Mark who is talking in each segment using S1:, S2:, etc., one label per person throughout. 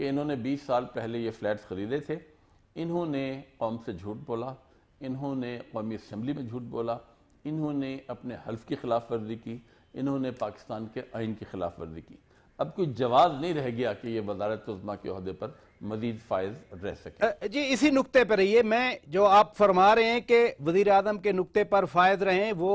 S1: کہ انہوں نے 20 سال پہلے یہ فلیٹس خریدے تھے، انہوں نے قوم سے جھوٹ بولا، انہوں نے قومی اسمبلی میں جھوٹ بولا، انہوں نے اپنے حلف کی خلاف ورزی کی، انہوں نے پاکستان کے آئین کی خلاف ورزی کی۔ اب کوئی جواز نہیں رہ گیا کہ یہ وزارت عظمیٰ کے عہدے پر مزید فائز رہ سکے۔
S2: جی اسی نقطے پر رہیے، میں جو آپ فرما رہے ہیں کہ وزیر اعظم کے نقطے پر فائز رہیں وہ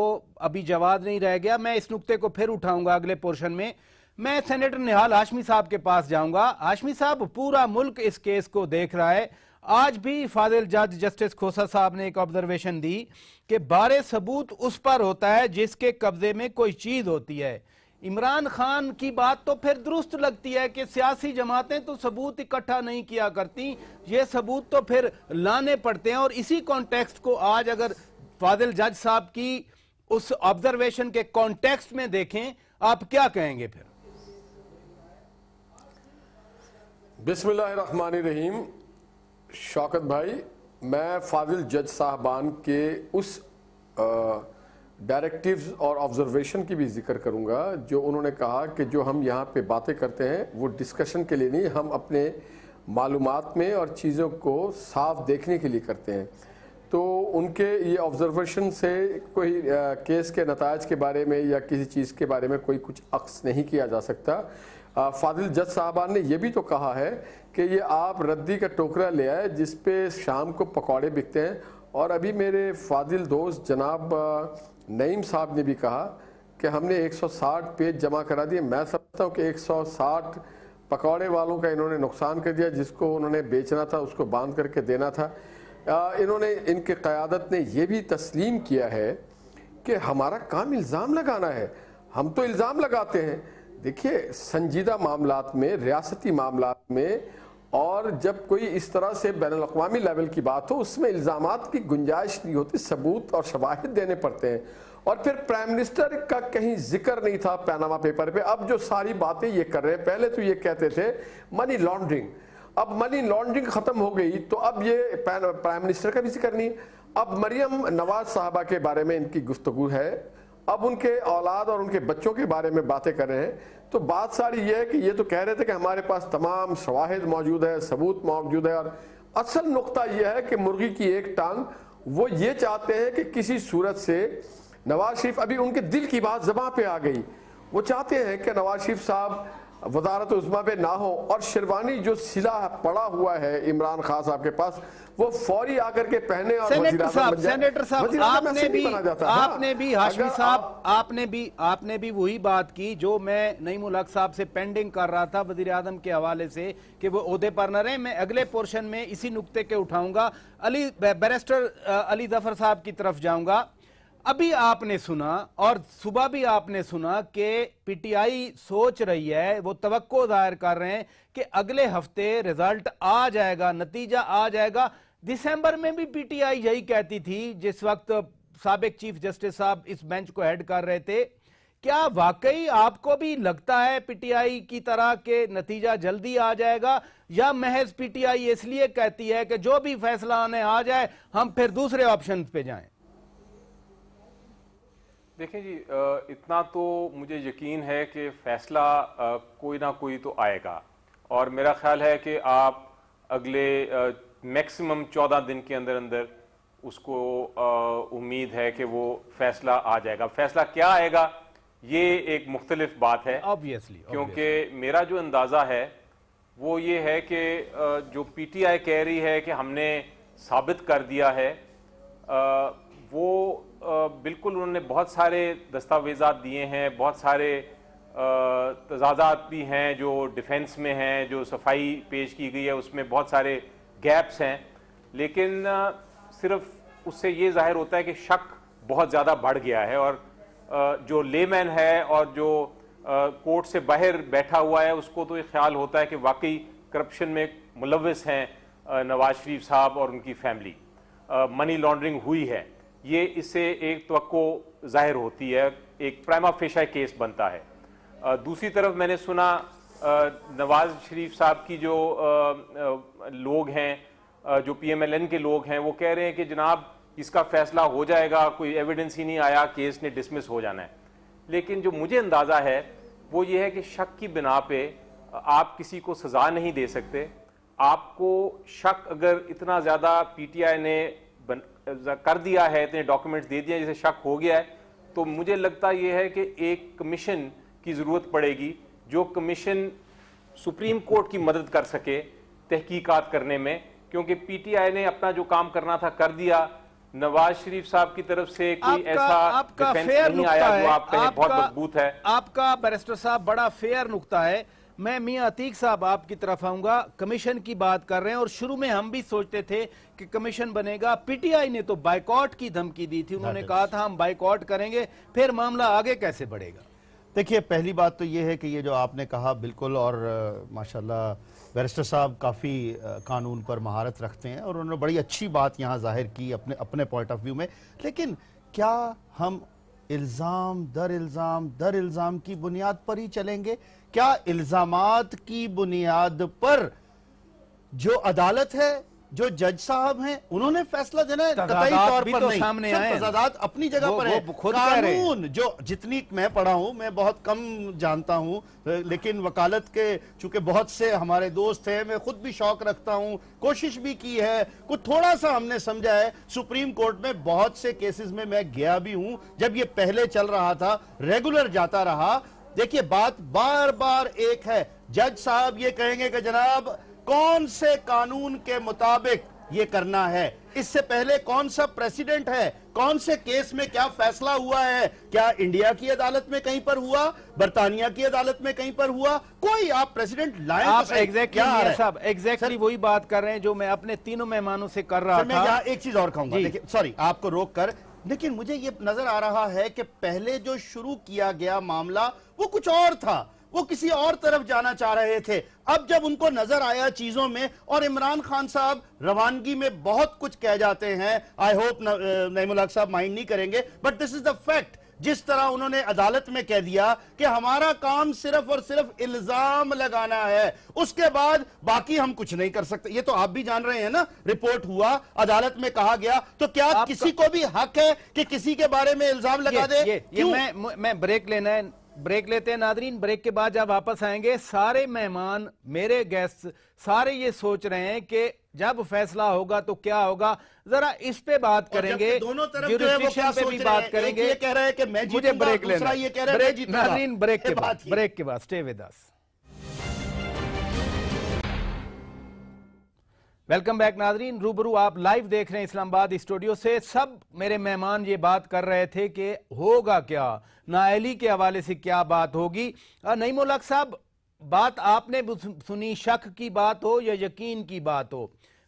S2: ابھی جواز نہیں رہ گیا، میں اس نقطے کو پھر اٹھاؤں گا اگلے پورشن میں۔ میں سینیٹر نہال ہاشمی صاحب کے پاس جاؤں گا۔ ہاشمی صاحب، پورا ملک اس کیس کو دیکھ رہا ہے، آج بھی فاضل جج جسٹس کھوسا صاحب نے ایک آبزرویشن دی کہ بارے ثبوت اس پر ہوتا ہے جس کے قبضے میں کوئی چیز ہوتی ہے۔ عمران خان کی بات تو پھر درست لگتی ہے کہ سیاسی جماعتیں تو ثبوت اکٹھا نہیں کیا کرتی، یہ ثبوت تو پھر لانے پڑتے ہیں، اور اسی کانٹیکسٹ کو آج اگر فاضل جج صاحب کی اس آبزرویشن کے کانٹیکسٹ میں دیکھیں، آپ کیا کہیں گے پھر؟
S3: بسم اللہ الرحمن الرحیم۔ شوکت بھائی، میں فاضل جج صاحبان کے اس ڈائریکٹیوز اور آبزرویشن کی بھی ذکر کروں گا جو انہوں نے کہا کہ جو ہم یہاں پہ باتیں کرتے ہیں وہ ڈسکشن کے لیے نہیں، ہم اپنے معلومات میں اور چیزوں کو صاف دیکھنے کے لیے کرتے ہیں۔ تو ان کے یہ آبزرویشن سے کوئی کیس کے نتائج کے بارے میں یا کسی چیز کے بارے میں کوئی کچھ عکس نہیں کیا جا سکتا۔ فاضل جج صاحبان نے یہ بھی تو کہا ہے کہ یہ آپ ردی کا ٹوکرا لے آئے جس پہ شام کو پکوڑے بکتے ہیں، اور ابھی میرے فاضل دوست جناب نعیم صاحب نے بھی کہا کہ ہم نے 160 پیج جمع کرا دیے۔ میں سمجھتا ہوں کہ 160 پکوڑے والوں کا انہوں نے نقصان کر دیا، جس کو انہوں نے بیچنا تھا اس کو باندھ کر کے دینا تھا۔ انہوں نے، ان کی قیادت نے یہ بھی تسلیم کیا ہے کہ ہمارا کام الزام لگانا ہے، ہم تو الزام لگاتے ہیں۔ دیکھیے، سنجیدہ معاملات میں، ریاستی معاملات میں، اور جب کوئی اس طرح سے بین الاقوامی لیول کی بات ہو، اس میں الزامات کی گنجائش نہیں ہوتی، ثبوت اور شواہد دینے پڑتے ہیں۔ اور پھر پرائم منسٹر کا کہیں ذکر نہیں تھا پیناما پیپر پہ۔ اب جو ساری باتیں یہ کر رہے ہیں، پہلے تو یہ کہتے تھے منی لانڈرنگ، اب منی لانڈرنگ ختم ہو گئی تو اب یہ پرائم منسٹر کا بھی ذکر نہیں۔ اب مریم نواز صاحبہ کے بارے میں ان کی گفتگو ہے، اب ان کے اولاد اور ان کے بچوں کے بارے میں باتیں کر رہے ہیں۔ تو بات ساری یہ ہے کہ یہ تو کہہ رہے تھے کہ ہمارے پاس تمام شواہد موجود ہے، ثبوت موجود ہے، اور اصل نقطہ یہ ہے کہ مرغی کی ایک ٹانگ، وہ یہ چاہتے ہیں کہ کسی صورت سے نواز شریف، ابھی ان کے دل کی بات زباں پہ آ گئی، وہ چاہتے ہیں کہ نواز شریف صاحب وزارت عظمیٰ پہ نہ ہو، اور شیروانی جو سلح پڑا ہوا ہے عمران خان صاحب کے پاس، وہ فوری آ کر کے پہنے اور وزیر اعظم بن جائے۔
S2: سینیٹر صاحب، آپ نے بھی وہی بات کی جو میں نعیم الحق صاحب سے پینڈنگ کر رہا تھا وزیر اعظم کے حوالے سے کہ وہ عہدے پر نہ رہیں۔ میں اگلے پورشن میں اسی نقطے کے اٹھاؤں گا، بیرسٹر علی ظفر صاحب کی طرف جاؤں گا۔ ابھی آپ نے سنا اور صبح بھی آپ نے سنا کہ پی ٹی آئی سوچ رہی ہے، وہ توقع ظاہر کر رہے ہیں کہ اگلے ہفتے رزلٹ آ جائے گا، نتیجہ آ جائے گا۔ دسمبر میں بھی پی ٹی آئی یہی کہتی تھی جس وقت سابق چیف جسٹس صاحب اس بینچ کو ہیڈ کر رہے تھے۔ کیا واقعی آپ کو بھی لگتا ہے پی ٹی آئی کی طرح کہ نتیجہ جلدی آ جائے گا، یا محض پی ٹی آئی اس لیے کہتی ہے کہ جو بھی فیصلہ آنے آ جائے ہم پھر دوسرے آپشن پہ جائیں؟
S4: دیکھیں جی، اتنا تو مجھے یقین ہے کہ فیصلہ کوئی نہ کوئی تو آئے گا، اور میرا خیال ہے کہ آپ اگلے میکسیمم 14 دن کے اندر اندر اس کو امید ہے کہ وہ فیصلہ آ جائے گا۔ فیصلہ کیا آئے گا یہ ایک مختلف بات ہے، کیونکہ میرا جو اندازہ ہے وہ یہ ہے کہ جو پی ٹی آئی کہہ رہی ہے کہ ہم نے ثابت کر دیا ہے، وہ بالکل انہوں نے بہت سارے دستاویزات دیے ہیں، بہت سارے تضادات بھی ہیں جو ڈیفنس میں ہیں، جو صفائی پیش کی گئی ہے اس میں بہت سارے گیپس ہیں، لیکن صرف اس سے یہ ظاہر ہوتا ہے کہ شک بہت زیادہ بڑھ گیا ہے، اور جو لے مین ہے اور جو کورٹ سے باہر بیٹھا ہوا ہے اس کو تو یہ خیال ہوتا ہے کہ واقعی کرپشن میں ملوث ہیں نواز شریف صاحب اور ان کی فیملی، منی لانڈرنگ ہوئی ہے، یہ اس سے ایک توقع ظاہر ہوتی ہے، ایک پرائما فیشا کیس بنتا ہے۔ دوسری طرف میں نے سنا نواز شریف صاحب کی جو لوگ ہیں، جو پی ایم ایل این کے لوگ ہیں، وہ کہہ رہے ہیں کہ جناب اس کا فیصلہ ہو جائے گا، کوئی ایویڈنس ہی نہیں آیا، کیس نے ڈسمس ہو جانا ہے۔ لیکن جو مجھے اندازہ ہے وہ یہ ہے کہ شک کی بنا پہ آپ کسی کو سزا نہیں دے سکتے. آپ کو شک اگر اتنا زیادہ پی ٹی آئی نے کر دیا ہے, اتنے ڈاکومنٹس دے دیا جسے شک ہو گیا ہے, تو مجھے لگتا یہ ہے کہ ایک کمیشن کی ضرورت پڑے گی, جو کمیشن سپریم کورٹ کی مدد کر سکے تحقیقات کرنے میں, کیونکہ پی ٹی آئی نے اپنا جو کام کرنا تھا کر دیا. نواز شریف صاحب کی طرف سے کوئی ایسا ڈیفینس نہیں آیا جو آپ کہیں بہت مضبوط ہے.
S2: آپ کا بیرسٹر صاحب بڑا فیئر نقطہ ہے. میں میاں عتیق صاحب آپ کی طرف آؤں گا. کمیشن کی بات کر رہے ہیں اور شروع میں ہم بھی سوچتے تھے کہ کمیشن بنے گا. پی ٹی آئی نے تو بائیکاٹ کی دھمکی دی تھی, انہوں نے کہا تھا ہم بائیکاٹ کریں گے, پھر معاملہ آگے کیسے بڑھے گا؟
S5: دیکھیے پہلی بات تو یہ ہے کہ یہ جو آپ نے کہا بالکل, اور ماشاءاللہ بیرسٹر صاحب کافی قانون پر مہارت رکھتے ہیں اور انہوں نے بڑی اچھی بات یہاں ظاہر کی اپنے پوائنٹ آف ویو میں. لیکن کیا ہم الزام در الزام کی بنیاد پر ہی چلیں گے؟ کیا الزامات کی بنیاد پر جو عدالت ہے, جو جج صاحب ہیں, انہوں نے فیصلہ دینا ہے؟ قطعی طور پر نہیں.
S2: سامنے آئے ہیں,
S5: تضادات اپنی جگہ پر ہے. قانون جو جتنی میں پڑھا ہوں, میں بہت کم جانتا ہوں, لیکن وکالت کے چونکہ بہت سے ہمارے دوست ہیں, میں خود بھی شوق رکھتا ہوں, کوشش بھی کی ہے, کچھ تھوڑا سا ہم نے سمجھا ہے. سپریم کورٹ میں بہت سے کیسز میں گیا بھی ہوں, جب یہ پہلے چل رہا تھا, ریگولر جاتا رہا. دیکھیے بات بار بار ایک ہے, جج صاحب یہ کہیں گے کہ جناب کون سے قانون کے مطابق یہ کرنا ہے, اس سے پہلے کون سا پریسیڈنٹ ہے, کون سے کیس میں کیا فیصلہ ہوا ہے, کیا انڈیا کی عدالت میں کہیں پر ہوا, برطانیہ کی عدالت میں کہیں پر ہوا, کوئی آپ پریسیڈنٹ لائیں.
S2: آپ ایگزیکٹلی وہی بات کر رہے ہیں جو میں اپنے تینوں مہمانوں سے کر رہا تھا.
S5: میں یہاں ایک چیز اور کہوں گا, دیکھیں سوری آپ کو روک کر, لیکن مجھے یہ نظر آ رہا ہے کہ پہلے جو شروع کیا گیا معاملہ وہ کچھ اور تھا, وہ کسی اور طرف جانا چاہ رہے تھے. اب جب ان کو نظر آیا چیزوں میں, اور عمران خان صاحب روانگی میں بہت کچھ کہہ جاتے ہیں, آئی ہوپ نعیم الحق صاحب مائنڈ نہیں کریں گے, but this is the fact. جس طرح انہوں نے عدالت میں کہہ دیا کہ ہمارا کام صرف اور صرف الزام لگانا ہے, اس کے بعد باقی ہم کچھ نہیں کر سکتے. یہ تو آپ بھی جان رہے ہیں نا, رپورٹ ہوا, عدالت میں کہا گیا, تو کیا کسی کو بھی حق ہے کہ کسی کے بارے میں الزام لگا دے؟
S2: میں بریک لینا ہے, بریک لیتے ہیں ناظرین. بریک کے بعد جب واپس آئیں گے, سارے مہمان میرے گیسٹ سارے یہ سوچ رہے ہیں کہ جب فیصلہ ہوگا تو کیا ہوگا. ذرا اس پہ بات کریں گے, جیورسڈکشن پہ بھی بات کریں گے.
S5: یہ کہہ رہے ہیں کہ میں جیتوں گا, دوسرا یہ کہہ رہے ہیں میں جیتوں گا.
S2: ناظرین بریک کے بعد سٹے ود اس. ویلکم بیک ناظرین, روبرو آپ لائیو دیکھ رہے ہیں اسلام آباد اسٹوڈیو سے. سب میرے مہمان یہ بات کر رہے تھے کہ ہوگا کیا, نااہلی کے حوالے سے کیا بات ہوگی. نعیم الحق صاحب, بات آپ نے سنی, شک کی بات ہو یا یقین کی بات ہو,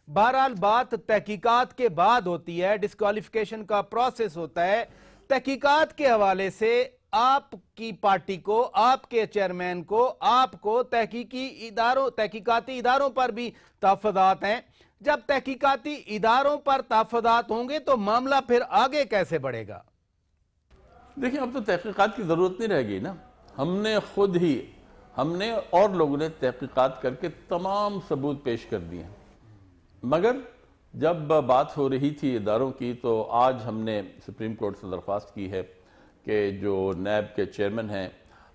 S2: بہرحال بات تحقیقات کے بعد ہوتی ہے, ڈسکوالیفیکیشن کا پروسیس ہوتا ہے. تحقیقات کے حوالے سے آپ کی پارٹی کو, آپ کے چیئرمین کو, آپ کو تحقیقاتی اداروں پر بھی تحفظات ہیں. جب تحقیقاتی اداروں پر تحفظات ہوں گے تو معاملہ پھر آگے کیسے بڑھے گا؟
S1: دیکھیں اب تو تحقیقات کی ضرورت نہیں رہ گئی نا. ہم نے اور لوگوں نے تحقیقات کر کے تمام ثبوت پیش کر دیے ہیں. مگر جب بات ہو رہی تھی اداروں کی, تو آج ہم نے سپریم کورٹ سے درخواست کی ہے کہ جو نیب کے چیئرمین ہیں,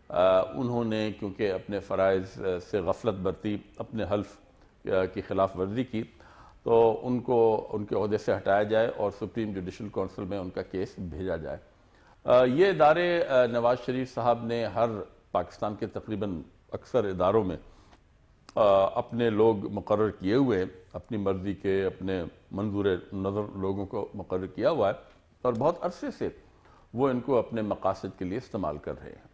S1: انہوں نے کیونکہ اپنے فرائض سے غفلت برتی, اپنے حلف کی خلاف ورزی کی, تو ان کو ان کے عہدے سے ہٹایا جائے اور سپریم جوڈیشل کونسل میں ان کا کیس بھیجا جائے. یہ ادارے نواز شریف صاحب نے ہر پاکستان کے تقریباً اکثر اداروں میں اپنے لوگ مقرر کیے ہوئے ہیں, اپنی مرضی کے, اپنے منظور نظر لوگوں کو مقرر کیا ہوا ہے, اور بہت عرصے سے وہ ان کو اپنے مقاصد کے لیے استعمال کر رہے ہیں.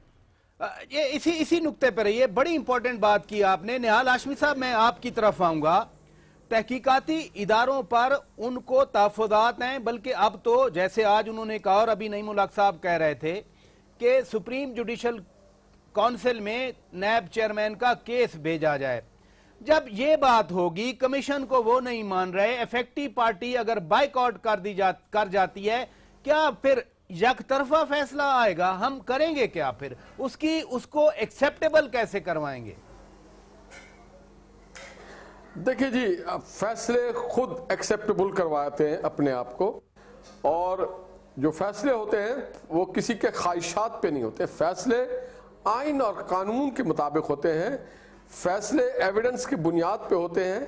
S2: یہ اسی نقطے پر رہی ہے, بڑی امپورٹنٹ بات کی آپ نے. نہال ہاشمی صاحب, میں آپ کی طرف آؤں گا. تحقیقاتی اداروں پر ان کو تحفظات ہیں, بلکہ اب تو جیسے آج انہوں نے کہا, اور ابھی نعیم الحق صاحب کہہ رہے تھے کہ سپریم جوڈیشل کونسل میں نیب چیئرمین کا کیس بھیجا جائے. جب یہ بات ہوگی, کمیشن کو وہ نہیں مان رہے, ایفیکٹو پارٹی اگر بائیکاٹ کر جاتی ہے, کیا پھر یک طرفہ فیصلہ آئے گا؟ ہم کریں گے کیا پھر؟ اس کو ایکسیپٹیبل کیسے کروائیں گے؟
S3: دیکھیں جی, فیصلے خود ایکسیپٹیبل کرواتے ہیں اپنے آپ کو, اور جو فیصلے ہوتے ہیں وہ کسی کے خواہشات پہ نہیں ہوتے. فیصلے آئین اور قانون کے مطابق ہوتے ہیں. فیصلے ایویڈنس کی بنیاد پہ ہوتے ہیں.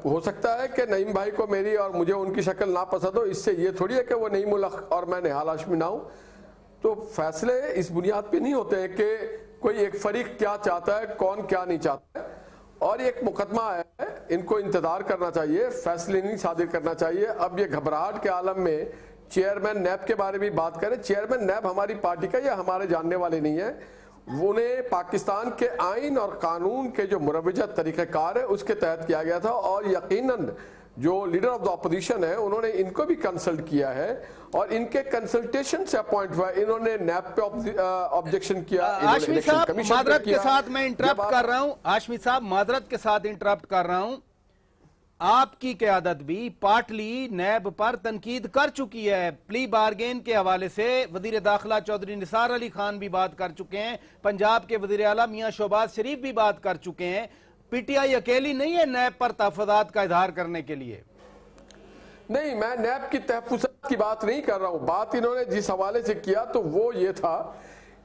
S3: ہو سکتا ہے کہ نعیم بھائی کو میری اور مجھے ان کی شکل ناپسند ہو, اس سے یہ تھوڑی ہے کہ وہ نعیم الحق اور میں نہال ہاشمی نہ ہوں. تو فیصلے اس بنیاد پہ نہیں ہوتے ہیں کہ کوئی ایک فریق کیا چاہتا ہے, کون کیا نہیں چاہتا ہے. اور یہ ایک مقدمہ ہے, ان کو انتظار کرنا چاہیے, فیصلے نہیں صادر کرنا چاہیے. اب یہ گھبراہٹ کے عالم میں چیئرمین نیب کے بارے میں بات کریں. چیئرمین نیب ہماری پارٹی کا یا ہمارے جاننے والے نہیں ہیں. انہیں پاکستان کے آئین اور قانون کے جو مروجہ طریقہ کار ہے اس کے تحت کیا گیا تھا, اور یقیناً جو لیڈر آف دا اپوزیشن ہے انہوں نے ان کو بھی کنسلٹ کیا ہے, اور ان کے کنسلٹیشن سے اپوائنٹ ہوا. انہوں نے نیب پہ آبجیکشن کیا.
S2: ہاشمی صاحب معذرت کے ساتھ میں انٹرپٹ کر رہا ہوں, ہاشمی صاحب معذرت کے ساتھ انٹرپٹ کر رہا ہوں. آپ کی قیادت بھی پارٹلی نیب پر تنقید کر چکی ہے. پلی بارگین کے حوالے سے وزیر داخلہ چودھری نثار علی خان بھی بات کر چکے ہیں, پنجاب کے وزیر اعلیٰ میاں شہباز شریف بھی بات کر چکے ہیں. پی ٹی آئی اکیلی نہیں ہے نیب پر تحفظات کا اظہار کرنے کے لیے.
S3: نہیں, میں نیب کی تحفظات کی بات نہیں کر رہا ہوں. بات انہوں نے جس حوالے سے کیا تو وہ یہ تھا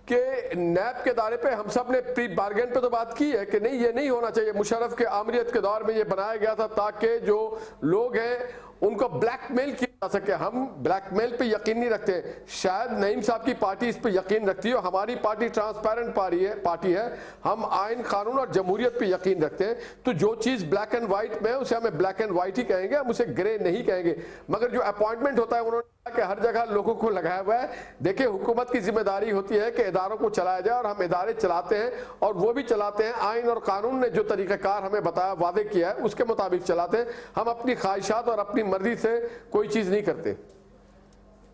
S3: کہ نیب کے دائرے پہ ہم سب نے پری بارگین پہ تو بات کی ہے کہ نہیں, یہ نہیں ہونا چاہیے. مشرف کے آمریت کے دور میں یہ بنایا گیا تھا تاکہ جو لوگ ہیں ان کو بلیک میل کیا جا سکے. ہم بلیک میل پہ یقین نہیں رکھتے. شاید نعیم صاحب کی پارٹی اس پہ یقین رکھتی ہے. ہماری پارٹی ٹرانسپیرنٹ پارٹی ہے. ہم آئین, قانون اور جمہوریت پہ یقین رکھتے ہیں. تو جو چیز بلیک اینڈ وائٹ میں ہے اسے ہمیں بلیک اینڈ وائٹ ہی کہیں گے, ہم اسے گرے نہیں کہیں گے. مگر جو اپوائنٹمنٹ ہوتا ہے انہوں نے کہ ہر جگہ لوگوں کو لگایا ہوا ہے. دیکھیں, حکومت کی ذمہ داری ہوتی ہے کہ اداروں کو چلایا جائے, اور ہم ادارے چلاتے ہیں, اور وہ بھی چلاتے ہیں آئین اور قانون نے جو طریقہ کار ہمیں بتایا, وعدے کیا ہے, اس کے مطابق چلاتے ہیں. ہم اپنی خواہشات اور اپنی مرضی سے کوئی چیز نہیں کرتے.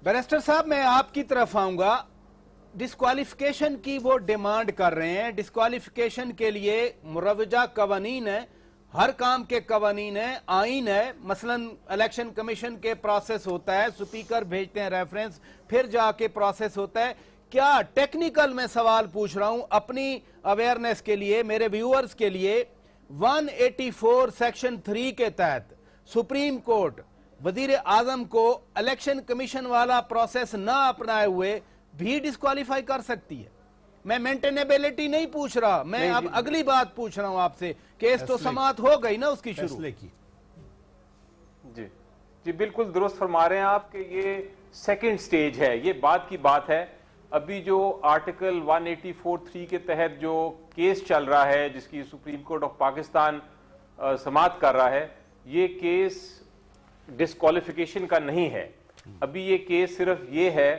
S2: بیرسٹر صاحب میں آپ کی طرف آؤں گا. ڈسکوالیفیکیشن کی وہ ڈیمانڈ کر رہے ہیں. ڈسکوالیفیکیشن کے لیے مروجہ قوانین ہیں, ہر کام کے قوانین ہیں, آئین ہے. مثلا الیکشن کمیشن کے پروسیس ہوتا ہے, سپیکر بھیجتے ہیں ریفرنس, پھر جا کے پروسیس ہوتا ہے. کیا ٹیکنیکل میں سوال پوچھ رہا ہوں اپنی اویئرنیس کے لیے, میرے ویورز کے لیے, 184 سیکشن 3 کے تحت سپریم کورٹ وزیر اعظم کو الیکشن کمیشن والا پروسیس نہ اپنائے ہوئے بھی ڈسکوالیفائی کر سکتی ہے؟ میں مینٹینیبلٹی نہیں پوچھ رہا, میں اب اگلی بات پوچھ رہا ہوں آپ سے. کیس تو سماعت ہو گئی نا اس کی شروع کی.
S4: جی بالکل درست فرما رہے ہیں آپ کہ یہ سیکنڈ سٹیج ہے. یہ بات کی بات ہے. ابھی جو آرٹیکل 184(3) کے تحت جو کیس چل رہا ہے, جس کی سپریم کورٹ آف پاکستان سماعت کر رہا ہے, یہ کیس ڈسکوالیفیکیشن کا نہیں ہے. ابھی یہ کیس صرف یہ ہے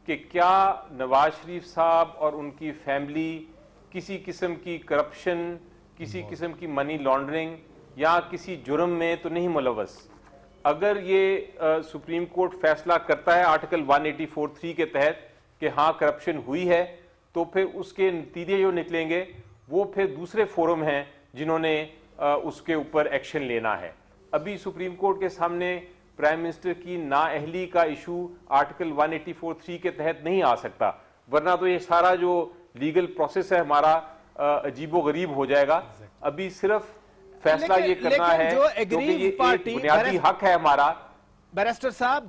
S4: کہ کیا نواز شریف صاحب اور ان کی فیملی کسی قسم کی کرپشن, کسی قسم کی منی لانڈرنگ یا کسی جرم میں تو نہیں ملوث. اگر یہ سپریم کورٹ فیصلہ کرتا ہے آرٹیکل 184(3) کے تحت کہ ہاں کرپشن ہوئی ہے, تو پھر اس کے نتیجے جو نکلیں گے وہ پھر دوسرے فورم ہیں جنہوں نے اس کے اوپر ایکشن لینا ہے. ابھی سپریم کورٹ کے سامنے پرائم منسٹر کی نااہلی کا ایشو آرٹیکل 184(3) کے تحت نہیں آ سکتا, ورنہ تو یہ سارا جو لیگل پروسیس ہے ہمارا عجیب و غریب ہو جائے گا. ابھی صرف فیصلہ یہ کرنا ہے کیونکہ یہ ایک بنیادی حق ہے ہمارا.
S2: بیرسٹر صاحب,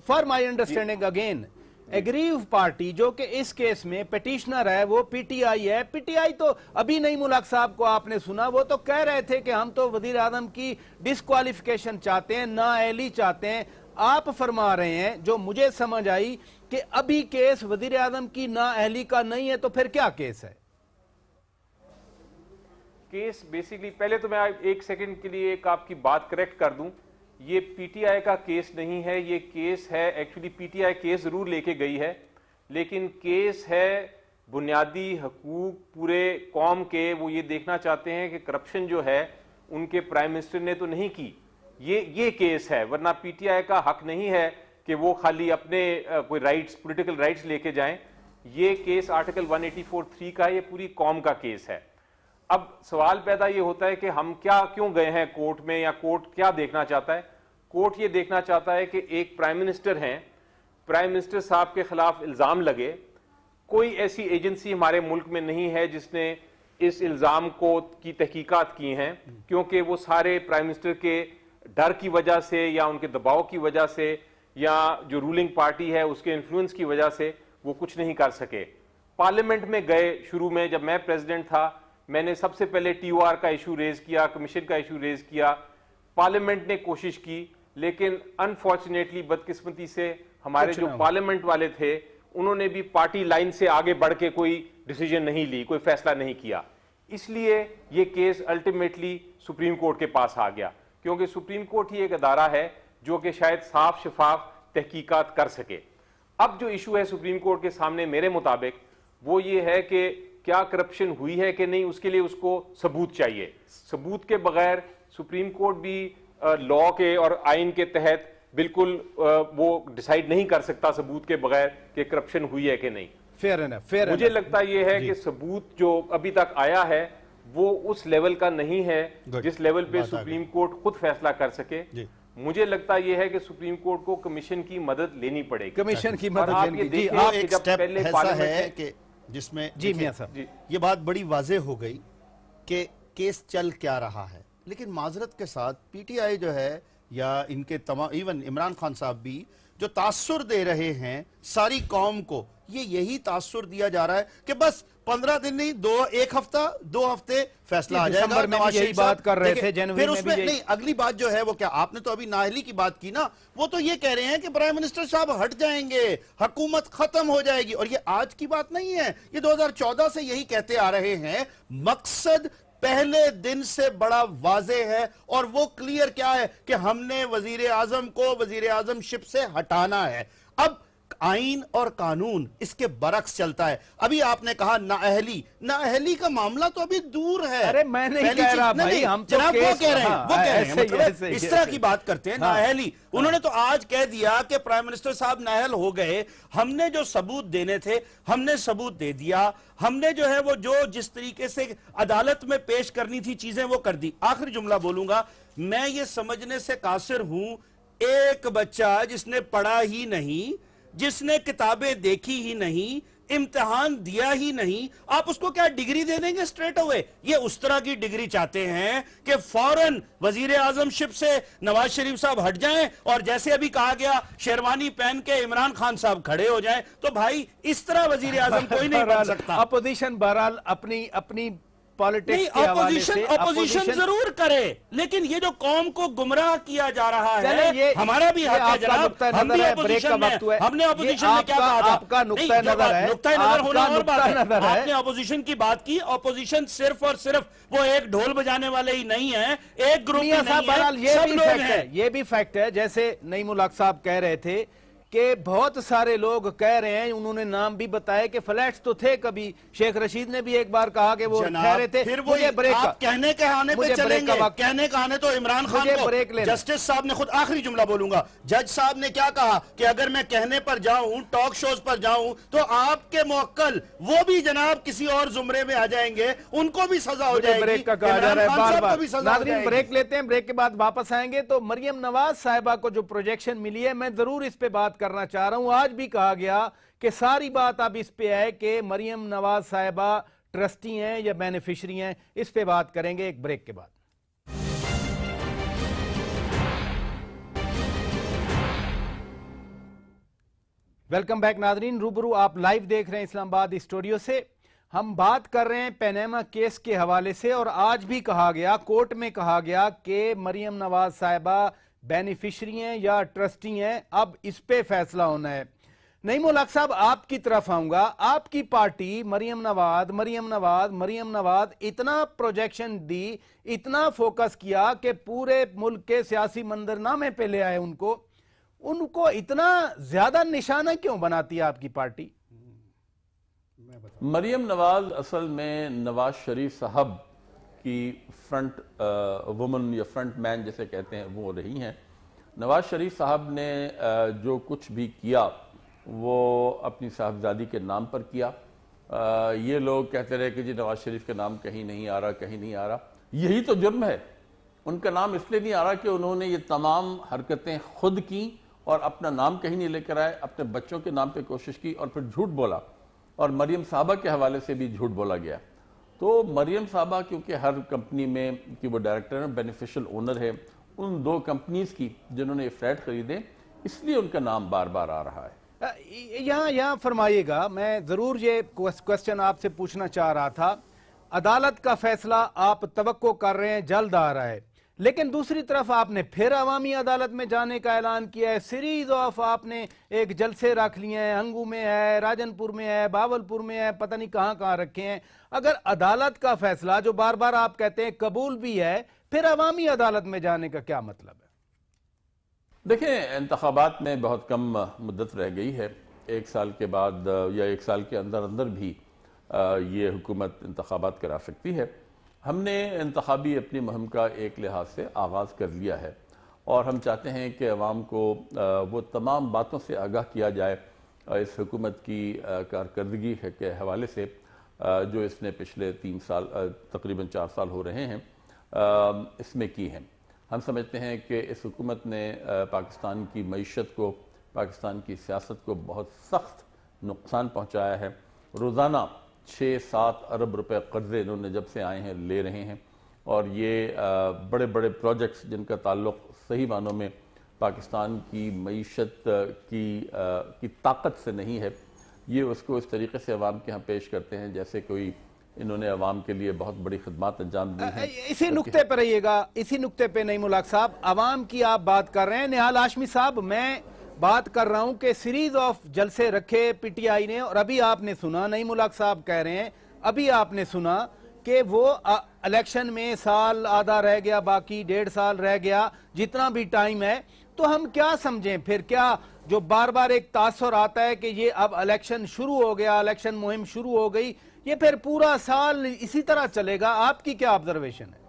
S2: for my understanding again, aggrieved party جو کہ اس کیس میں پیٹیشنر ہے وہ پی ٹی آئی ہے. پی ٹی آئی تو ابھی نعیم الحق صاحب کو آپ نے سنا, وہ تو کہہ رہے تھے کہ ہم تو وزیر اعظم کی ڈسکوالیفیکیشن چاہتے ہیں, نااہلی چاہتے ہیں. آپ فرما رہے ہیں جو مجھے سمجھ آئی کہ ابھی کیس وزیر اعظم کی نااہلی کا نہیں ہے, تو پھر کیا کیس ہے؟
S4: کیس بیسیکلی, پہلے تو میں ایک سیکنڈ کے لیے ایک آپ کی بات کریکٹ کر دوں, یہ پی ٹی آئی کا کیس نہیں ہے. یہ کیس ہے actually P T I case ضرور لے کے گئی ہے, لیکن کیس ہے بنیادی حقوق پورے قوم کے. وہ یہ دیکھنا چاہتے ہیں کہ کرپشن جو ہے ان کے پرائم منسٹر نے تو نہیں کی. یہ کیس ہے, ورنہ پی ٹی آئی کا حق نہیں ہے کہ وہ خالی اپنے کوئی رائٹس, پولیٹیکل رائٹس لے کے جائیں. یہ کیس آرٹیکل 184(3) کا, یہ پوری قوم کا کیس ہے. اب سوال پیدا یہ ہوتا ہے کہ ہم کیوں گئے ہیں کورٹ میں, یا کورٹ کیا دیکھنا چاہتا ہے؟ کورٹ یہ دیکھنا چاہتا ہے کہ ایک پرائم منسٹر ہیں, پرائم منسٹر صاحب کے خلاف الزام لگے. کوئی ایسی ایجنسی ہمارے ملک میں نہیں ہے جس نے اس الزام کی تحقیقات کی ہیں, کیونکہ وہ سارے پرائم منسٹر کے ڈر کی وجہ سے یا ان کے دباؤ کی وجہ سے یا جو رولنگ پارٹی ہے اس کے انفلوئنس کی وجہ سے وہ کچھ نہیں کر سکے. پارلیمنٹ میں گئے شروع میں, جب میں پریزیڈنٹ تھا, میں نے سب سے پہلے TOR کا ایشو ریز کیا, کمیشن کا ایشو ریز کیا, پارلیمنٹ نے کوشش کی, لیکن انفارچونیٹلی بدقسمتی سے ہمارے جو پارلیمنٹ والے تھے انہوں نے بھی پارٹی لائن سے آگے بڑھ کے کوئی ڈیسیجن نہیں لی, کوئی فیصلہ نہیں کیا. اس لیے یہ کیس الٹیمیٹلی سپریم کورٹ کے پاس آ گیا, کیونکہ سپریم کورٹ ہی ایک ادارہ ہے جو کہ شاید صاف شفاف تحقیقات کر سکے. اب جو ایشو ہے سپریم کورٹ کے سامنے میرے مطابق وہ یہ ہے کہ کیا کرپشن ہوئی ہے کہ نہیں, اس کے لیے اس کو ثبوت چاہیے. ثبوت کے بغیر سپریم کورٹ بھی لا کے اور آئین کے تحت بالکل وہ ڈیسائیڈ نہیں کر سکتا ثبوت کے بغیر کہ کرپشن ہوئی ہے کہ نہیں. مجھے لگتا یہ ہے کہ ثبوت جو ابھی تک آیا ہے وہ اس لیول کا نہیں ہے جس لیول پہ سپریم کورٹ خود فیصلہ کر سکے. مجھے لگتا یہ ہے کہ سپریم کورٹ کو کمیشن کی مدد لینی پڑے گی.
S2: کمیشن کی مدد لینی
S5: ہے جس میں یہ بات بڑی واضح ہو گئی کہ کیس چل کیا رہا ہے, لیکن معذرت کے ساتھ پی ٹی آئی جو ہے یا ان کے تمام ایون عمران خان صاحب بھی جو تاثر دے رہے ہیں ساری قوم کو, یہی تاثر دیا جا رہا ہے کہ بس 15 دن نہیں, 1 ہفتہ 2 ہفتے فیصلہ آ جائے گا.
S2: نواز شریف بات کر رہے تھے
S5: پھر اس میں نہیں, اگلی بات جو ہے وہ کیا, آپ نے تو ابھی نااہلی کی بات کی نا, وہ تو یہ کہہ رہے ہیں کہ پرائم منسٹر صاحب ہٹ جائیں گے, حکومت ختم ہو جائے گی. اور یہ آج کی بات نہیں ہے, یہ 2014 سے یہی کہتے آ رہے ہیں. مقصد پہلے دن سے بڑا واضح ہے, اور وہ کلیئر کیا ہے کہ ہم نے وزیر اعظم کو وزیر اعظم شپ سے ہٹانا ہے. اب آئین اور قانون اس کے برعکس چلتا ہے. ابھی آپ نے کہا نااہلی کا معاملہ تو ابھی دور ہے.
S2: ارے میں نہیں کہہ رہا بھائی, ہم تو
S5: جناب وہ کہہ رہے ہیں مطلب اس طرح کی بات کرتے ہیں نااہلی. انہوں نے تو آج کہہ دیا کہ پرائم منسٹر صاحب نااہل ہو گئے, ہم نے جو ثبوت دینے تھے ہم نے ثبوت دے دیا, ہم نے جو ہے وہ جو جس طریقے سے عدالت میں پیش کرنی تھی چیزیں وہ کر دی. آخری جملہ بولوں گا, میں یہ سمجھنے سے قاصر ہوں ایک بچہ جس نے پڑھا ہی نہیں, جس نے کتابیں دیکھی ہی نہیں, امتحان دیا ہی نہیں, آپ اس کو کیا ڈگری دے دیں گے سٹریٹ ہوئے؟ یہ اس طرح کی ڈگری چاہتے ہیں کہ فوراً وزیر اعظم شپ سے نواز شریف صاحب ہٹ جائیں, اور جیسے ابھی کہا گیا شیروانی پہن کے عمران خان صاحب کھڑے ہو جائیں. تو بھائی اس طرح وزیر اعظم کوئی نہیں بن سکتا.
S2: اپوزیشن بہرحال اپنی
S5: اپوزیشن ضرور کرے, لیکن یہ جو قوم کو گمراہ کیا جا رہا ہے ہمارا بھی حق ہے جناب. ہم بھی اپوزیشن میں, ہم نے اپوزیشن میں کیا کہا تھا,
S2: آپ کا نقطہ نظر ہے,
S5: نقطہ نظر ہونا اور بات ہے. آپ نے اپوزیشن کی بات کی, اپوزیشن صرف اور صرف وہ ایک ڈھول بجانے والے ہی نہیں ہیں, ایک گروپ ہی نہیں ہے, سب لوگ ہیں.
S2: یہ بھی فیکٹ ہے, جیسے نعیم الحق صاحب کہہ رہے تھے کہ بہت سارے لوگ کہہ رہے ہیں, انہوں نے نام بھی بتائے کہ فلیٹس تو تھے کبھی. شیخ رشید نے بھی ایک بار کہا کہ وہ ٹھہرے تھے.
S5: پھر وہ آپ کہنے کے آنے پہ چلیں گے, کہنے کا آنے تو عمران خان کو جسٹس صاحب نے خود, آخری جملہ بولوں گا, جج صاحب نے کیا کہا کہ اگر میں کہنے پر جاؤں, ٹاک شوز پر جاؤں, تو آپ کے موکل وہ بھی جناب کسی اور زمرے میں آ جائیں گے, ان کو بھی سزا ہو جائے گی. عمران خان صاحب کو بھی سزا ہو جائے گی.
S2: بریک لیتے ہیں, بریک کے بعد واپس آئیں گے. تو مریم نواز صاحبہ کو جو پروجیکشن ملی ہے, میں ضرور اس پہ بات کرنا چاہ رہا ہوں. آج بھی کہا گیا کہ ساری بات اب اس پہ ہے کہ مریم نواز صاحبہ ٹرسٹی ہیں یا بینیفیشری ہیں. اس پہ بات کریں گے ایک بریک کے بعد. ویلکم بیک ناظرین, روبرو آپ لائیو دیکھ رہے ہیں اسلام آباد اسٹوڈیو سے. ہم بات کر رہے ہیں پینیما کیس کے حوالے سے, اور آج بھی کہا گیا, کورٹ میں کہا گیا کہ مریم نواز صاحبہ بینیفیشری ہیں یا ٹرسٹی ہیں. اب اس پہ فیصلہ ہونا ہے. نعیم الحق صاحب, آپ کی طرف آؤں گا. آپ کی پارٹی مریم نواز اتنا پروجیکشن دی, اتنا فوکس کیا کہ پورے ملک کے سیاسی منظرنامے پہ لے آئے ان کو اتنا زیادہ نشانہ کیوں بناتی ہے آپ کی پارٹی؟
S1: مریم نواز اصل میں نواز شریف صاحب کی فرنٹ وومن یا فرنٹ مین جسے کہتے ہیں وہ رہی ہیں. نواز شریف صاحب نے جو کچھ بھی کیا وہ اپنی صاحبزادی کے نام پر کیا. یہ لوگ کہتے رہے کہ جی نواز شریف کے نام کہیں نہیں آ رہا. یہی تو جرم ہے. ان کا نام اس لیے نہیں آ رہا کہ انہوں نے یہ تمام حرکتیں خود کی اور اپنا نام کہیں نہیں لے کر آئے, اپنے بچوں کے نام پہ کوشش کی اور پھر جھوٹ بولا, اور مریم صاحبہ کے حوالے سے بھی جھوٹ بولا گیا. تو مریم صاحبہ کیونکہ ہر کمپنی میں کی وہ ڈائریکٹر ہے, بینیفیشل اونر ہے ان 2 کمپنیز کی جنہوں نے یہ فلیٹ خریدے, اس لیے ان کا نام بار بار آ رہا ہے.
S2: یہاں فرمائیے گا, میں ضرور یہ کوسچن آپ سے پوچھنا چاہ رہا تھا. عدالت کا فیصلہ آپ توقع کر رہے ہیں جلد آ رہا ہے، لیکن دوسری طرف آپ نے پھر عوامی عدالت میں جانے کا اعلان کیا ہے. سیریز آف آپ نے ایک جلسے رکھ لیے ہیں، ہنگو میں ہے، راجن پور میں ہے، باولپور میں ہے، پتہ نہیں کہاں کہاں رکھے ہیں. اگر عدالت کا فیصلہ جو بار بار آپ کہتے ہیں قبول بھی ہے، پھر عوامی عدالت میں جانے کا کیا مطلب ہے؟
S1: دیکھیں، انتخابات میں بہت کم مدت رہ گئی ہے. 1 سال کے بعد یا 1 سال کے اندر بھی یہ حکومت انتخابات کرا سکتی ہے. ہم نے انتخابی اپنی مہم کا ایک لحاظ سے آغاز کر لیا ہے، اور ہم چاہتے ہیں کہ عوام کو وہ تمام باتوں سے آگاہ کیا جائے اس حکومت کی کارکردگی کے حوالے سے جو اس نے پچھلے 3 سال تقریباً 4 سال ہو رہے ہیں اس میں کی ہیں. ہم سمجھتے ہیں کہ اس حکومت نے پاکستان کی معیشت کو، پاکستان کی سیاست کو بہت سخت نقصان پہنچایا ہے. روزانہ 6-7 ارب روپے قرضے انہوں نے جب سے آئے ہیں لے رہے ہیں، اور یہ بڑے بڑے پروجیکٹس جن کا تعلق صحیح معنوں میں پاکستان کی معیشت کی طاقت سے نہیں ہے، یہ اس کو اس طریقے سے عوام کے ہاں پیش کرتے ہیں جیسے کوئی انہوں نے عوام کے لیے بہت بڑی خدمات انجام دی ہیں.
S2: اسی نقطے پہ رہیے گا، اسی نقطے پہ نعیم الحق صاحب، عوام کی آپ بات کر رہے ہیں. نہال ہاشمی صاحب، میں بات کر رہا ہوں کہ سیریز آف جلسے رکھے پی ٹی آئی نے، اور ابھی آپ نے سنا، نعیم الحق صاحب کہہ رہے ہیں ابھی آپ نے سنا کہ وہ الیکشن میں سال آدھا رہ گیا، باقی 1.5 سال رہ گیا، جتنا بھی ٹائم ہے. تو ہم کیا سمجھیں پھر؟ کیا جو بار بار ایک تاثر آتا ہے کہ یہ اب الیکشن شروع ہو گیا، الیکشن مہم شروع ہو گئی، یہ پھر پورا سال اسی طرح چلے گا؟ آپ کی کیا آبزرویشن ہے؟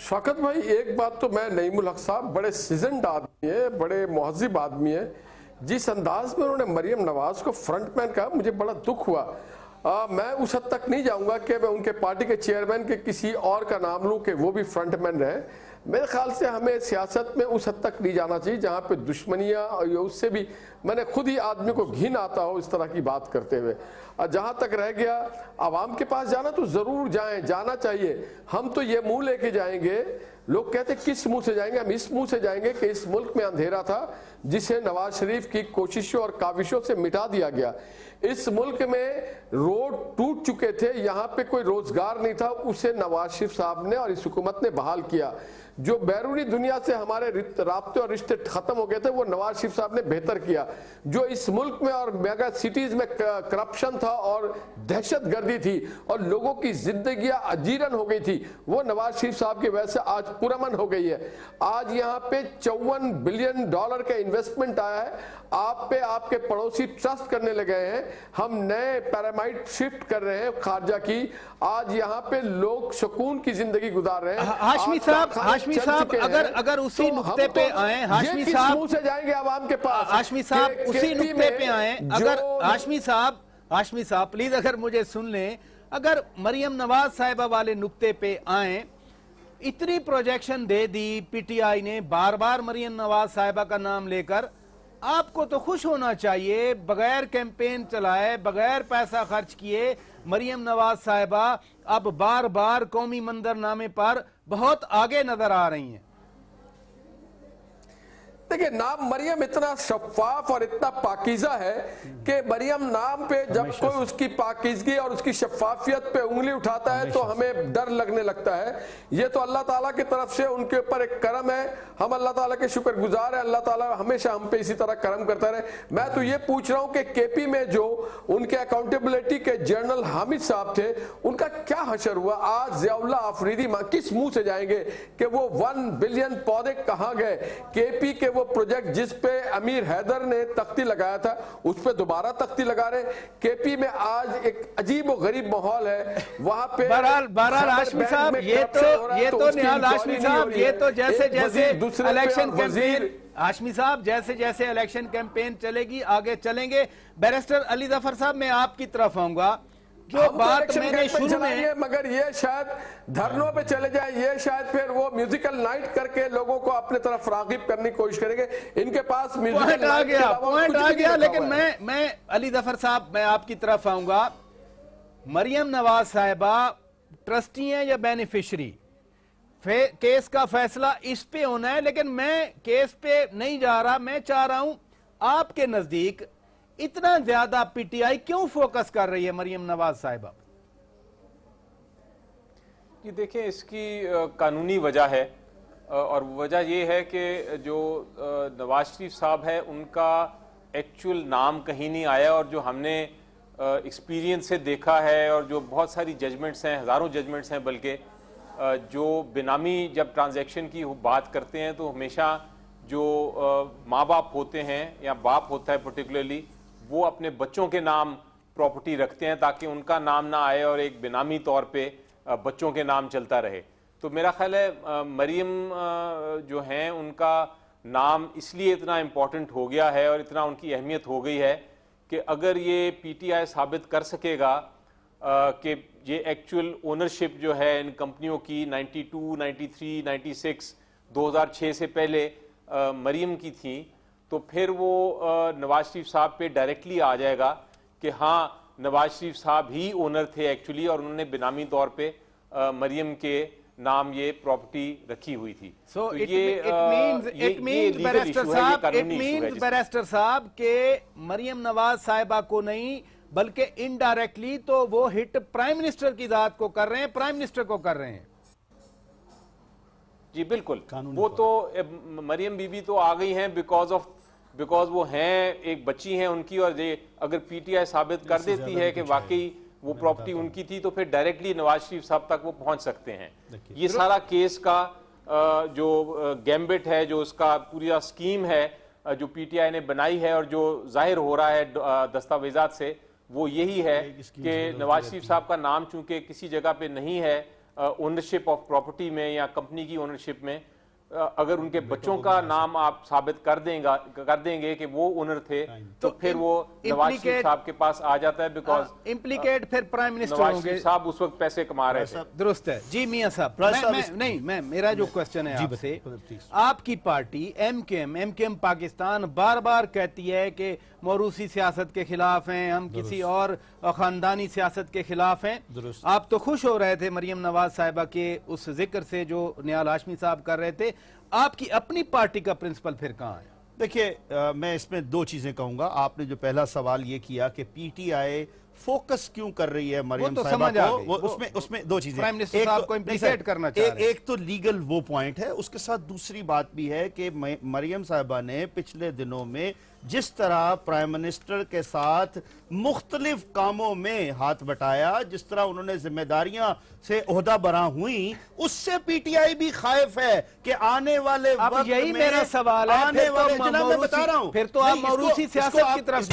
S3: شوکت بھائی، ایک بات تو میں نعیم الحق صاحب بڑے سیزنڈ آدمی ہیں، بڑے مہذب آدمی ہیں. جس انداز میں انہوں نے مریم نواز کو فرنٹ مین کہا، مجھے بڑا دکھ ہوا. میں اس حد تک نہیں جاؤں گا کہ میں ان کے پارٹی کے چیئرمین کے کسی اور کا نام لوں کہ وہ بھی فرنٹ مین رہے. میرے خیال سے ہمیں سیاست میں اس حد تک نہیں جانا چاہیے جہاں پہ دشمنیاں یا اس سے بھی میں نے خود ہی آدمی کو گھن آتا ہو اس طرح کی بات کرتے ہوئے. جہاں تک رہ گیا عوام کے پاس جانا، تو ضرور جائیں، جانا چاہیے. ہم تو یہ منہ لے کے جائیں گے، لوگ کہتے کس منہ سے جائیں گے؟ ہم اس منہ سے جائیں گے کہ اس ملک میں اندھیرا تھا جسے نواز شریف کی کوششوں اور کاوشوں سے مٹا دیا گیا. اس ملک میں روڈ ٹوٹ چکے تھے، یہاں پہ کوئی روزگار نہیں تھا، اسے نواز شریف صاحب نے اور اس حکومت نے بحال کیا. جو بیرونی دنیا سے ہمارے رابطے اور رشتے ختم ہو گئے تھے وہ نواز شریف صاحب نے بہتر کیا. جو اس ملک میں اور میگا سٹیز میں کرپشن تھا اور دہشت گردی تھی اور لوگوں کی زندگیاں اجیرن ہو گئی تھی، وہ نواز شریف صاحب کی وجہ سے آج پرامن ہو گئی ہے. آج یہاں پہ $54 بلین کا انویسٹمنٹ آیا ہے. آپ پہ آپ کے پڑوسی ٹرسٹ کرنے لگے ہیں. ہم نئے پیرامائڈ شفٹ کر رہے ہیں خارجہ کی. آج یہاں پہ لوگ سکون کی زندگی گزار رہے ہیں.
S2: ہاشمی صاحب اگر اسی نقطے پہ آئیں، ہاشمی صاحب
S3: سے جائیں گے عوام کے پاس،
S2: ہاشمی صاحب اسی نقطے پہ آئیں. اگر ہاشمی صاحب پلیز اگر مجھے سن لیں، اگر مریم نواز صاحبہ والے نقطے پہ آئیں، اتنی projection they the P T I نے بار بار مریم نواز صاحبہ کا نام لے کر، آپ کو تو خوش ہونا چاہیے. بغیر کیمپین چلائے، بغیر پیسہ خرچ کیے، مریم نواز صاحبہ اب بار بار قومی منظر نامے پر بہت آگے نظر آ رہی ہیں.
S3: دیکھیں، نام مریم اتنا شفاف اور اتنا پاکیزہ ہے کہ مریم نام پہ جب کوئی اس کی پاکیزگی اور اس کی شفافیت پہ انگلی اٹھاتا ہے تو ہمیں ڈر لگنے لگتا ہے. یہ تو اللہ تعالیٰ کی طرف سے ان کے اوپر ایک کرم ہے. ہم اللہ تعالیٰ کے شکر گزار ہیں. اللہ تعالیٰ ہمیشہ ہم پہ اسی طرح کرم کرتا رہے. میں تو یہ پوچھ رہا ہوں کہ کے پی میں جو ان کے اکاؤنٹیبلٹی کے جنرل حامد صاحب تھے، ان کا کیا حشر ہوا؟ آج ضیاء اللہ آفریدی کس منہ سے جائیں گے کہ وہ 1 بلین پودے کہاں گئے؟ کے پی کے وہ پروجیکٹ جس پہ امیر حیدر نے تختی لگایا تھا اس پہ دوبارہ تختی لگا رہے. کے پی میں آج ایک عجیب و غریب ماحول ہے. وہاں پہ
S2: بہرحال ہاشمی صاحب، یہ تو نہال ہاشمی صاحب، یہ تو جیسے الیکشن کیمپین، ہاشمی صاحب جیسے جیسے الیکشن کیمپین چلے گی آگے چلیں گے. بیرسٹر علی ظفر صاحب، میں آپ کی طرف آؤں گا. جو بات میں نے شروع میں،
S3: مگر یہ شاید دھرنوں پہ چلے جائیں، یہ شاید پھر وہ میوزیکل نائٹ کر کے لوگوں کو اپنے طرف راغب کرنے کی کوشش کریں گے. ان کے پاس
S2: پوائنٹ آ گیا. لیکن میں علی ظفر صاحب، میں آپ کی طرف آؤں گا. مریم نواز صاحبہ ٹرسٹی ہیں یا بینیفیشری؟ کیس کا فیصلہ اس پہ ہونا ہے، لیکن میں کیس پہ نہیں جا رہا. میں چاہ رہا ہوں آپ کے نزدیک اتنا زیادہ پی ٹی آئی کیوں فوکس کر رہی ہے مریم نواز صاحبہ؟
S4: جی دیکھیں اس کی قانونی وجہ ہے اور وجہ یہ ہے کہ جو نواز شریف صاحب ہے ان کا ایکچول نام کہیں نہیں آیا، اور جو ہم نے ایکسپیرینس سے دیکھا ہے اور جو بہت ساری ججمنٹس ہیں، ہزاروں ججمنٹس ہیں بلکہ، جو بینامی جب ٹرانزیکشن کی بات کرتے ہیں تو ہمیشہ جو ماں باپ ہوتے ہیں یا باپ ہوتا ہے پرٹیکولرلی، وہ اپنے بچوں کے نام پراپرٹی رکھتے ہیں تاکہ ان کا نام نہ آئے اور ایک بینامی طور پہ بچوں کے نام چلتا رہے۔ تو میرا خیال ہے مریم جو ہیں ان کا نام اس لیے اتنا امپورٹنٹ ہو گیا ہے اور اتنا ان کی اہمیت ہو گئی ہے کہ اگر یہ پی ٹی آئی ثابت کر سکے گا کہ یہ ایکچول اونرشپ جو ہے ان کمپنیوں کی 92, 93, 96, 2006 سے پہلے مریم کی تھیں، تو پھر وہ نواز شریف صاحب پہ ڈائریکٹلی آ جائے گا کہ ہاں نواز شریف صاحب ہی اونر تھے ایکچولی، اور انہوں نے بینامی طور پہ مریم کے نام یہ پراپرٹی رکھی ہوئی تھی۔
S2: So it means بیرسٹر صاحب کہ مریم نواز صاحبہ کو نہیں بلکہ انڈائریکٹلی تو وہ ہٹ پرائم منسٹر کی ذات کو کر رہے ہیں، پرائم منسٹر کو کر رہے ہیں۔
S4: جی بالکل، وہ تو مریم بی بی تو آ گئی ہیں بیکاز وہ ہیں ایک بچی ہیں ان کی، اور اگر پی ٹی آئی ثابت کر دیتی ہے کہ واقعی وہ پراپرٹی ان کی تھی تو پھر ڈائریکٹلی نواز شریف صاحب تک وہ پہنچ سکتے ہیں۔ یہ سارا کیس کا جو گیمبٹ ہے، جو اس کا پورا اسکیم ہے جو پی ٹی آئی نے بنائی ہے اور جو ظاہر ہو رہا ہے دستاویزات سے، وہ یہی ہے کہ نواز شریف صاحب کا نام چونکہ کسی جگہ پہ نہیں ہے اونرشپ آف پراپرٹی میں یا کمپنی کی اونرشپ میں، اگر ان کے بچوں کا نام آپ ثابت کر دیں گے کہ وہ اونر تھے تو پھر وہ نواز شریف صاحب کے پاس آ جاتا ہے، بیکاز
S2: امپلیکیٹ پھر پرائم منسٹر ہوں گے۔
S4: نواز شریف صاحب اس وقت پیسے کما رہے تھے۔
S2: درست ہے جی میاں صاحب، نہیں میرا جو کوسچن ہے آپ سے، آپ کی پارٹی ایم کے ایم پاکستان بار بار کہتی ہے کہ موروثی سیاست کے خلاف ہیں، ہم کسی اور خاندانی سیاست کے خلاف ہیں۔ آپ تو خوش ہو رہے تھے مریم نواز صاحبہ کے اس ذکر سے جو نیال ہاشمی صاحب کر رہے تھے، آپ کی اپنی پارٹی کا پرنسپل پھر کہاں ہے؟
S5: دیکھیے میں اس میں دو چیزیں کہوں گا۔ آپ نے جو پہلا سوال یہ کیا کہ پی ٹی آئی فوکس کیوں کر رہی ہے مریم صاحبہ کو، اس میں دو چیزیں،
S2: پرائم منسٹر صاحب کو امپلیکیٹ کرنا چاہ رہے ہیں۔
S5: ایک تو لیگل وہ پوائنٹ ہے، اس کے ساتھ دوسری بات بھی ہے کہ مریم صاحبہ نے پچھلے دنوں میں جس طرح پرائم منسٹر کے ساتھ مختلف کاموں میں ہاتھ بٹایا، جس طرح انہوں نے ذمہ داریاں سے عہدہ براں ہوئیں، اس سے پی ٹی آئی بھی خائف ہے کہ آنے والے وقت میں،
S2: اب یہی میرا سوال ہے، پھر تو آپ موروثی سیاست کی طرف